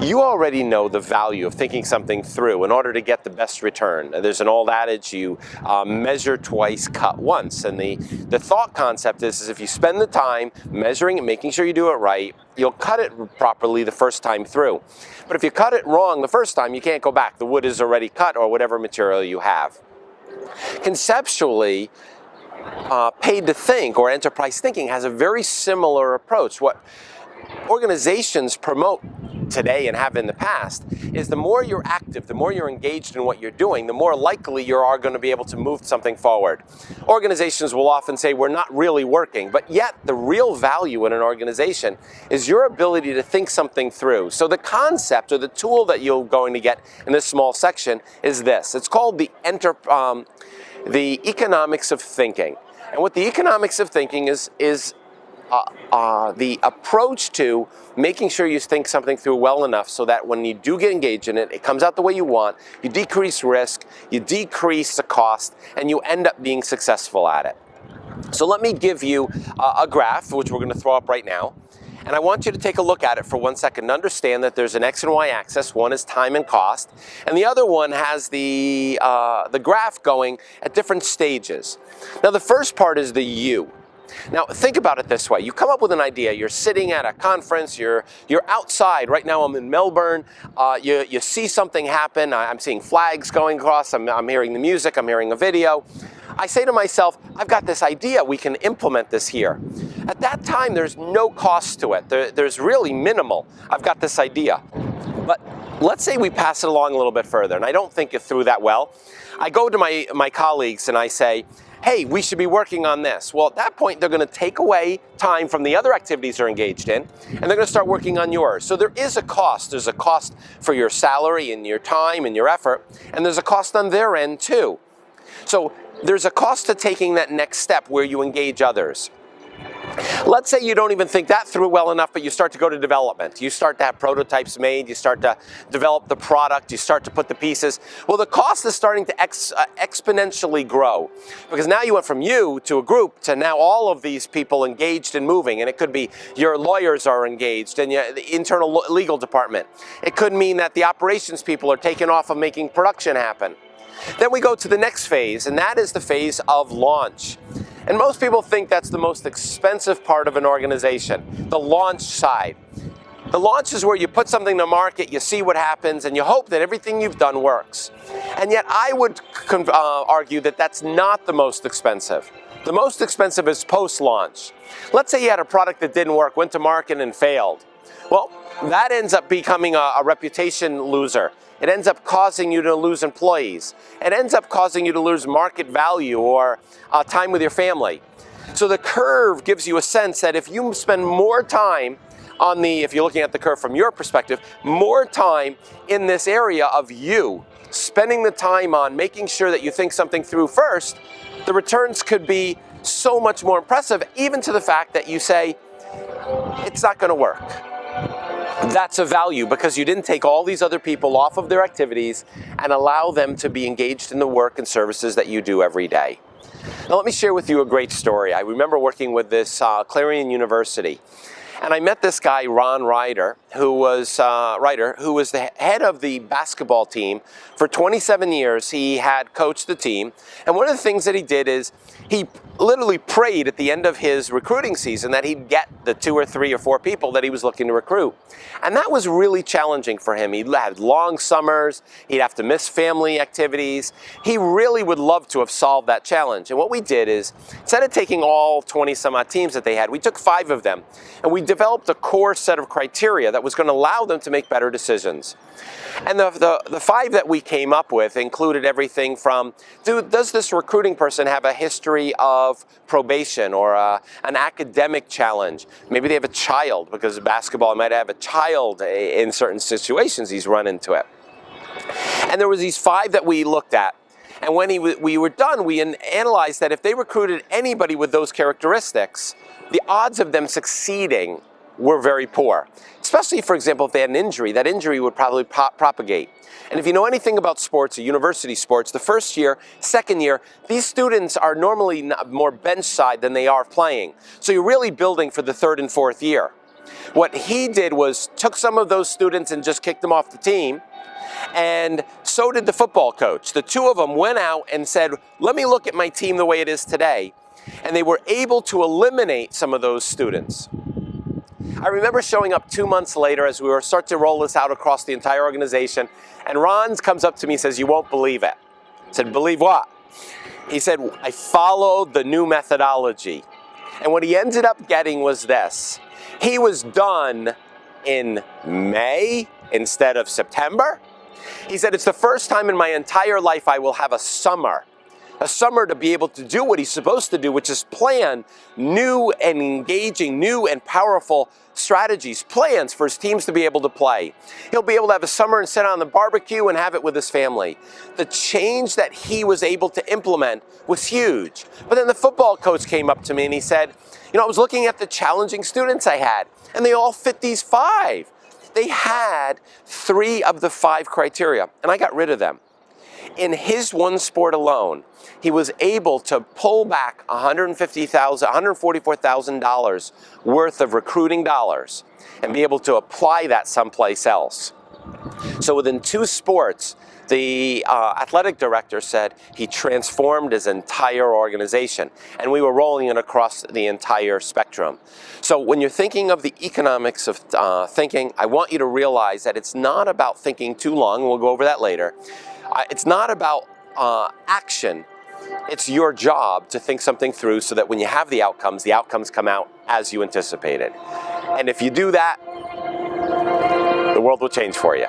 You already know the value of thinking something through in order to get the best return. There's an old adage, you measure twice, cut once. And the thought concept is if you spend the time measuring and making sure you do it right, you'll cut it properly the first time through. But if you cut it wrong the first time, you can't go back. The wood is already cut or whatever material you have. Conceptually, paid to think or enterprise thinking has a very similar approach. What organizations promote today and have in the past is the more you're active, the more you're engaged in what you're doing, the more likely you are going to be able to move something forward. Organizations will often say we're not really working, but yet the real value in an organization is your ability to think something through. So the concept or the tool that you're going to get in this small section is this. It's called the economics of thinking. And what the economics of thinking is the approach to making sure you think something through well enough so that when you do get engaged in it, it comes out the way you want, you decrease risk, you decrease the cost, and you end up being successful at it. So let me give you a graph, which we're going to throw up right now. And I want you to take a look at it for 1 second and understand that there's an X and Y axis. One is time and cost, and the other one has the graph going at different stages. Now the first part is the U. Now think about it this way. You come up with an idea. You're sitting at a conference. You're outside. Right now I'm in Melbourne. You see something happen. I'm seeing flags going across. I'm hearing the music. I'm hearing a video. I say to myself, I've got this idea. We can implement this here. At that time, there's no cost to it. There's really minimal. I've got this idea. But let's say we pass it along a little bit further, and I don't think it through that well. I go to my colleagues and I say, hey, we should be working on this. Well, at that point, they're going to take away time from the other activities they're engaged in, and they're going to start working on yours. So there is a cost. There's a cost for your salary and your time and your effort, and there's a cost on their end too. So there's a cost to taking that next step where you engage others. Let's say you don't even think that through well enough, but you start to go to development. You start to have prototypes made, you start to develop the product, you start to put the pieces. Well, the cost is starting to exponentially grow, because now you went from you to a group to now all of these people engaged and moving, and it could be your lawyers are engaged and the internal legal department. It could mean that the operations people are taking off of making production happen. Then we go to the next phase, and that is the phase of launch. And most people think that's the most expensive part of an organization, the launch side. The launch is where you put something to market, you see what happens, and you hope that everything you've done works. And yet I would argue that that's not the most expensive. The most expensive is post-launch. Let's say you had a product that didn't work, went to market and failed. Well, that ends up becoming a reputation loser. It ends up causing you to lose employees. It ends up causing you to lose market value or time with your family. So the curve gives you a sense that if you spend more time on if you're looking at the curve from your perspective, more time in this area of you, spending the time on making sure that you think something through first, the returns could be so much more impressive, even to the fact that you say, it's not going to work. That's a value because you didn't take all these other people off of their activities and allow them to be engaged in the work and services that you do every day. Now let me share with you a great story. I remember working with this Clarion University, and I met this guy, Ron Ryder, who was the head of the basketball team. For 27 years, he had coached the team, and one of the things that he did is he literally prayed at the end of his recruiting season that he'd get the 2 or 3 or 4 people that he was looking to recruit. And that was really challenging for him. He had long summers, he'd have to miss family activities. He really would love to have solved that challenge. And what we did is, instead of taking all 20 some odd teams that they had, we took 5 of them, and we developed a core set of criteria that was going to allow them to make better decisions. And the 5 that we came up with included everything from, does this recruiting person have a history of probation or an academic challenge? Maybe they have a child, because of basketball might have a child in certain situations he's run into it. And there was these 5 that we looked at. And when we were done, we analyzed that if they recruited anybody with those characteristics, the odds of them succeeding were very poor. Especially, for example, if they had an injury, that injury would probably propagate. And if you know anything about sports or university sports, the first year, second year, these students are normally more bench side than they are playing. So you're really building for the 3rd and 4th year. What he did was took some of those students and just kicked them off the team, and so did the football coach. The two of them went out and said, let me look at my team the way it is today. And they were able to eliminate some of those students. I remember showing up 2 months later as we were starting to roll this out across the entire organization, and Ron comes up to me and says, you won't believe it. I said, believe what? He said, I followed the new methodology. And what he ended up getting was this. He was done in May instead of September. He said, it's the first time in my entire life I will have a summer to be able to do what he's supposed to do, which is plan new and engaging, new and powerful strategies, plans for his teams to be able to play. He'll be able to have a summer and sit on the barbecue and have it with his family. The change that he was able to implement was huge. But then the football coach came up to me and he said, you know, I was looking at the challenging students I had, and they all fit these 5. They had 3 of the 5 criteria, and I got rid of them. In his one sport alone, he was able to pull back $144,000 worth of recruiting dollars and be able to apply that someplace else. So within 2 sports, the athletic director said he transformed his entire organization, and we were rolling it across the entire spectrum. So when you're thinking of the economics of thinking, I want you to realize that it's not about thinking too long, and we'll go over that later. It's not about action. It's your job to think something through so that when you have the outcomes come out as you anticipated. And if you do that, the world will change for you.